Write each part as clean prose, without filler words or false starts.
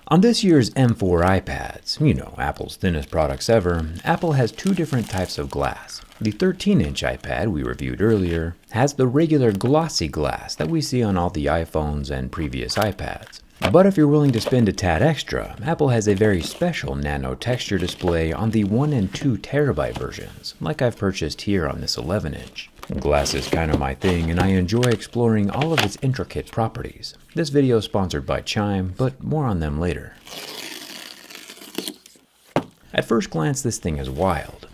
On this year's M4 iPads, you know, Apple's thinnest products ever, Apple has two different types of glass. The 13-inch iPad we reviewed earlier has the regular glossy glass that we see on all the iPhones and previous iPads. But if you're willing to spend a tad extra, Apple has a very special nano texture display on the 1 and 2 terabyte versions, like I've purchased here on this 11-inch. Glass is kind of my thing, and I enjoy exploring all of its intricate properties. This video is sponsored by Chime, but more on them later. At first glance, this thing is wild.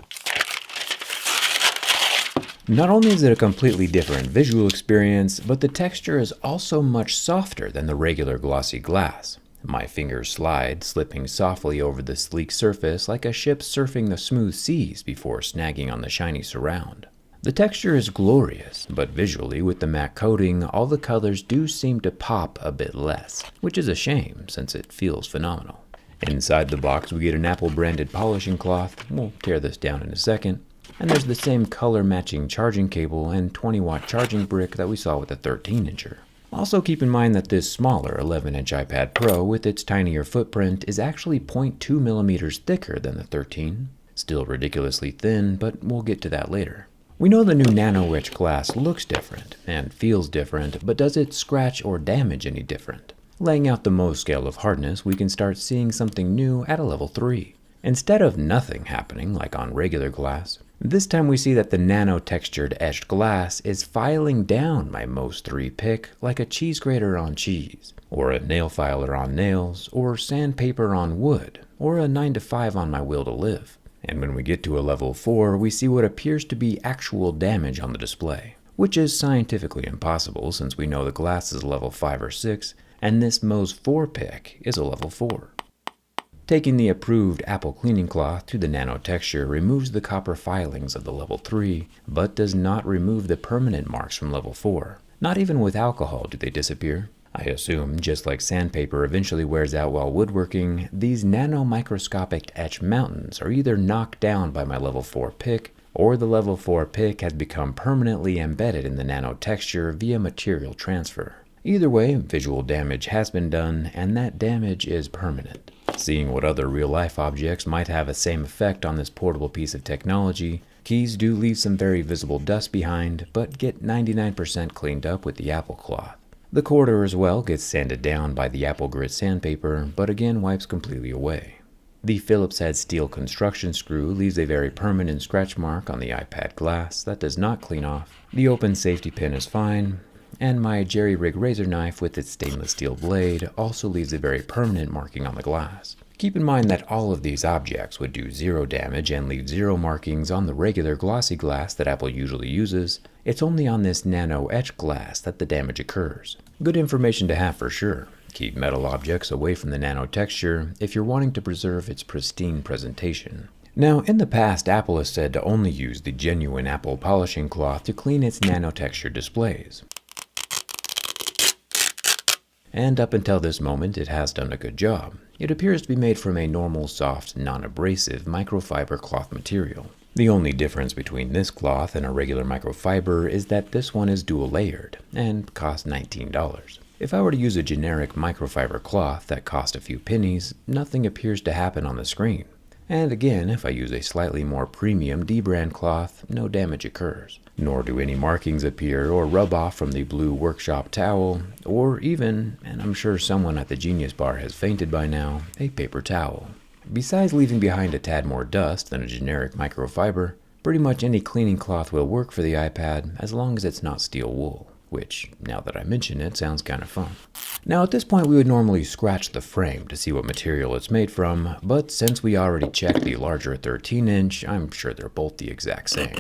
Not only is it a completely different visual experience, but the texture is also much softer than the regular glossy glass. My fingers slide, slipping softly over the sleek surface like a ship surfing the smooth seas before snagging on the shiny surround. The texture is glorious, but visually with the matte coating, all the colors do seem to pop a bit less, which is a shame since it feels phenomenal. Inside the box we get an Apple branded polishing cloth, we'll tear this down in a second, and there's the same color matching charging cable and 20-watt charging brick that we saw with the 13-incher. Also keep in mind that this smaller 11-inch iPad Pro with its tinier footprint is actually 0.2 millimeters thicker than the 13. Still ridiculously thin, but we'll get to that later. We know the new Nano Etched Glass looks different and feels different, but does it scratch or damage any different? Laying out the Mohs scale of hardness, we can start seeing something new at a level 3. Instead of nothing happening like on regular glass, this time we see that the nano textured etched glass is filing down my Mohs 3 pick like a cheese grater on cheese, or a nail filer on nails, or sandpaper on wood, or a 9 to 5 on my will to live. And when we get to a level 4, we see what appears to be actual damage on the display, which is scientifically impossible since we know the glass is a level 5 or 6, and this Mohs 4 pick is a level 4. Taking the approved Apple cleaning cloth to the nano texture removes the copper filings of the level 3, but does not remove the permanent marks from level 4. Not even with alcohol do they disappear. I assume, just like sandpaper eventually wears out while woodworking, these nano-microscopic etch mountains are either knocked down by my level 4 pick, or the level 4 pick has become permanently embedded in the nano texture via material transfer. Either way, visual damage has been done, and that damage is permanent. Seeing what other real-life objects might have the same effect on this portable piece of technology, keys do leave some very visible dust behind, but get 99% cleaned up with the Apple cloth. The corridor as well gets sanded down by the Apple Grit sandpaper, but again wipes completely away. The Phillips head steel construction screw leaves a very permanent scratch mark on the iPad glass that does not clean off. The open safety pin is fine, and my JerryRig razor knife with its stainless steel blade also leaves a very permanent marking on the glass. Keep in mind that all of these objects would do 0 damage and leave 0 markings on the regular glossy glass that Apple usually uses. It's only on this nano etched glass that the damage occurs. Good information to have for sure. Keep metal objects away from the nano texture if you're wanting to preserve its pristine presentation. Now, in the past, Apple has said to only use the genuine Apple polishing cloth to clean its nano texture displays. And up until this moment, it has done a good job. It appears to be made from a normal, soft, non-abrasive microfiber cloth material. The only difference between this cloth and a regular microfiber is that this one is dual layered and costs $19. If I were to use a generic microfiber cloth that cost a few pennies, nothing appears to happen on the screen. And again, if I use a slightly more premium D-brand cloth, no damage occurs. Nor do any markings appear or rub off from the blue workshop towel, or even, and I'm sure someone at the Genius Bar has fainted by now, a paper towel. Besides leaving behind a tad more dust than a generic microfiber, pretty much any cleaning cloth will work for the iPad as long as it's not steel wool, which, now that I mention it, sounds kind of fun. Now at this point we would normally scratch the frame to see what material it's made from, but since we already checked the larger 13-inch, I'm sure they're both the exact same.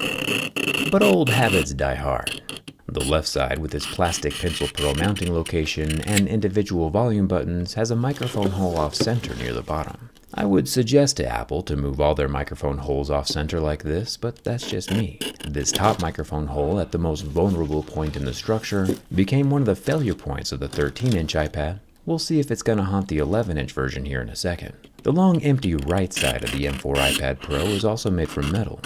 But old habits die hard. The left side with its plastic pencil pearl mounting location and individual volume buttons has a microphone hole off center near the bottom. I would suggest to Apple to move all their microphone holes off center like this, but that's just me. This top microphone hole at the most vulnerable point in the structure became one of the failure points of the 13-inch iPad. We'll see if it's going to haunt the 11-inch version here in a second. The long empty right side of the M4 iPad Pro is also made from metal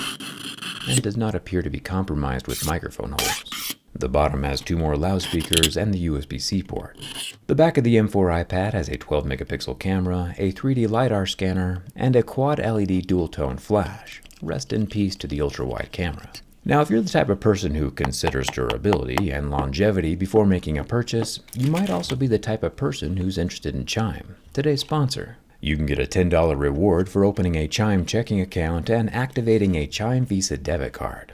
and does not appear to be compromised with microphone holes. The bottom has 2 more loudspeakers and the USB-C port. The back of the M4 iPad has a 12 megapixel camera, a 3D LiDAR scanner, and a quad LED dual-tone flash. Rest in peace to the ultra-wide camera. Now, if you're the type of person who considers durability and longevity before making a purchase, you might also be the type of person who's interested in Chime, today's sponsor. You can get a $10 reward for opening a Chime checking account and activating a Chime Visa debit card.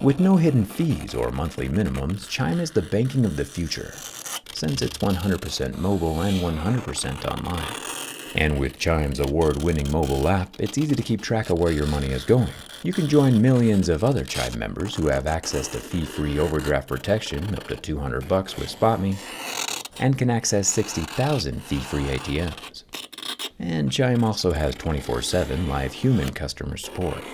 With no hidden fees or monthly minimums, Chime is the banking of the future, since it's 100% mobile and 100% online. And with Chime's award-winning mobile app, it's easy to keep track of where your money is going. You can join millions of other Chime members who have access to fee-free overdraft protection up to $200 with SpotMe, and can access 60,000 fee-free ATMs. And Chime also has 24/7 live human customer support.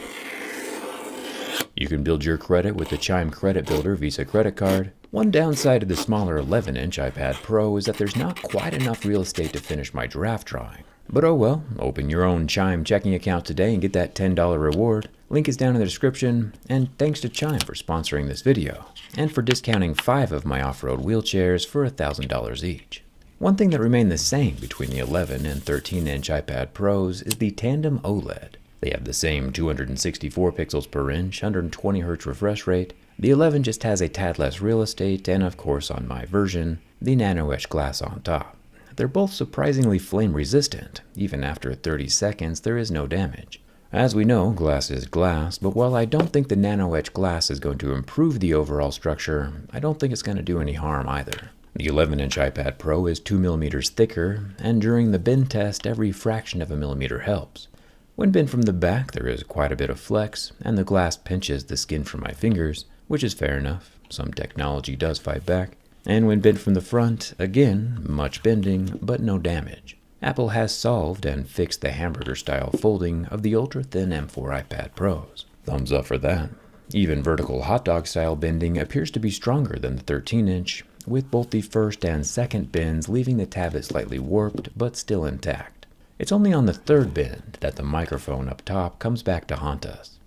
You can build your credit with the Chime Credit Builder Visa credit card. One downside of the smaller 11-inch iPad Pro is that there's not quite enough real estate to finish my draft drawing. But oh well, open your own Chime checking account today and get that $10 reward. Link is down in the description, and thanks to Chime for sponsoring this video, and for discounting 5 of my off-road wheelchairs for $1,000 each. One thing that remained the same between the 11 and 13-inch iPad Pros is the tandem OLED. They have the same 264 pixels per inch, 120 Hz refresh rate. The 11 just has a tad less real estate, and of course on my version, the Nano Etched Glass on top. They're both surprisingly flame resistant. Even after 30 seconds, there is no damage. As we know, glass is glass, but while I don't think the Nano Etched Glass is going to improve the overall structure, I don't think it's going to do any harm either. The 11-inch iPad Pro is 2 mm thicker, and during the bend test, every fraction of a millimeter helps. When bent from the back, there is quite a bit of flex, and the glass pinches the skin from my fingers, which is fair enough. Some technology does fight back. And when bent from the front, again, much bending, but no damage. Apple has solved and fixed the hamburger-style folding of the ultra-thin M4 iPad Pros. Thumbs up for that. Even vertical hot dog-style bending appears to be stronger than the 13-inch, with both the first and second bends leaving the tablet slightly warped, but still intact. It's only on the third bend that the microphone up top comes back to haunt us.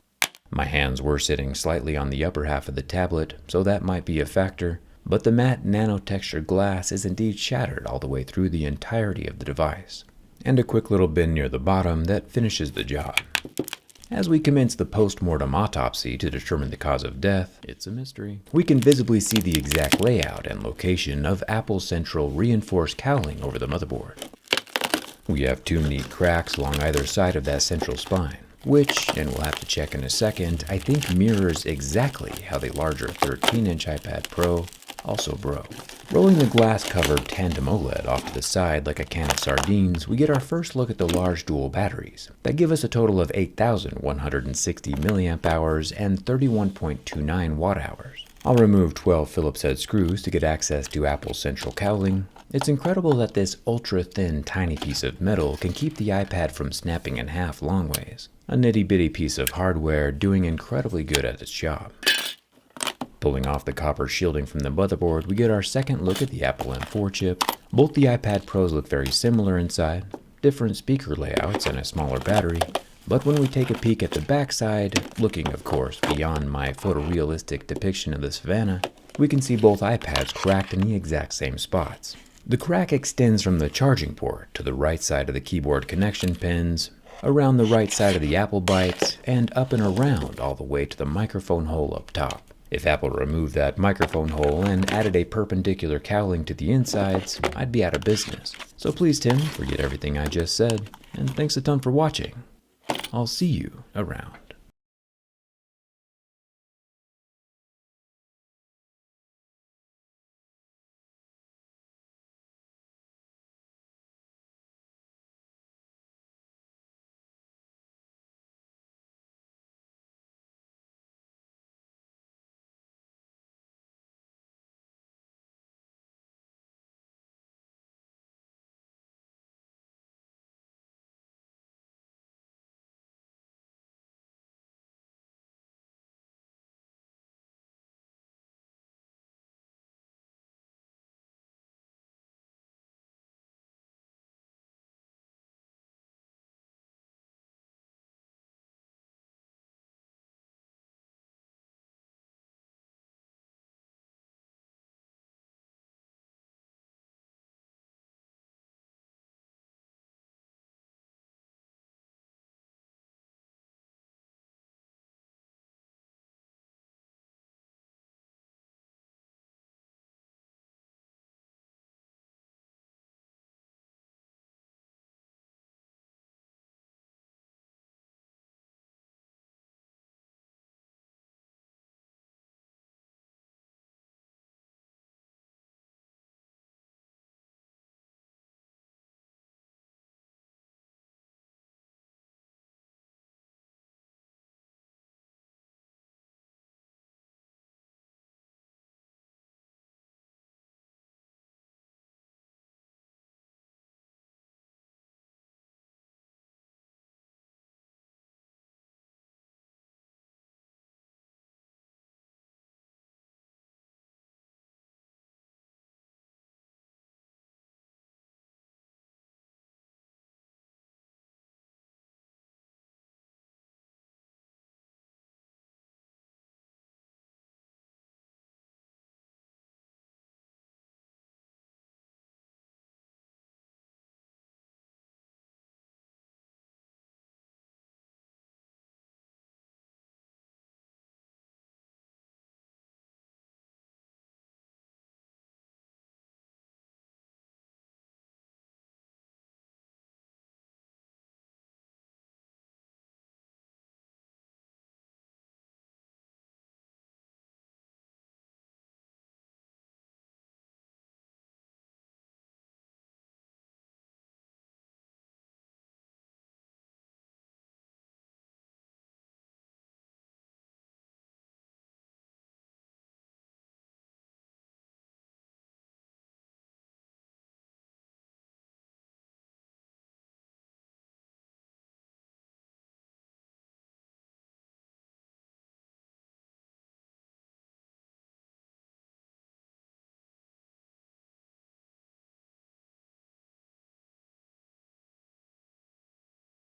My hands were sitting slightly on the upper half of the tablet, so that might be a factor, but the matte nano-textured glass is indeed shattered all the way through the entirety of the device. And a quick little bend near the bottom that finishes the job. As we commence the post-mortem autopsy to determine the cause of death, it's a mystery. We can visibly see the exact layout and location of Apple's central reinforced cowling over the motherboard. We have 2 neat cracks along either side of that central spine, which, and we'll have to check in a second, I think mirrors exactly how the larger 13-inch iPad Pro also broke. Rolling the glass-covered tandem OLED off to the side like a can of sardines, we get our first look at the large dual batteries that give us a total of 8,160 mAh and 31.29 watt-hours. I'll remove 12 Phillips head screws to get access to Apple's central cowling. It's incredible that this ultra-thin tiny piece of metal can keep the iPad from snapping in half long ways. A nitty-bitty piece of hardware doing incredibly good at its job. Pulling off the copper shielding from the motherboard, we get our second look at the Apple M4 chip. Both the iPad Pros look very similar inside, different speaker layouts and a smaller battery. But when we take a peek at the backside, looking of course beyond my photorealistic depiction of the savannah, we can see both iPads cracked in the exact same spots. The crack extends from the charging port to the right side of the keyboard connection pins, around the right side of the Apple Bytes, and up and around all the way to the microphone hole up top. If Apple removed that microphone hole and added a perpendicular cowling to the insides, I'd be out of business. So please, Tim, forget everything I just said, and thanks a ton for watching. I'll see you around.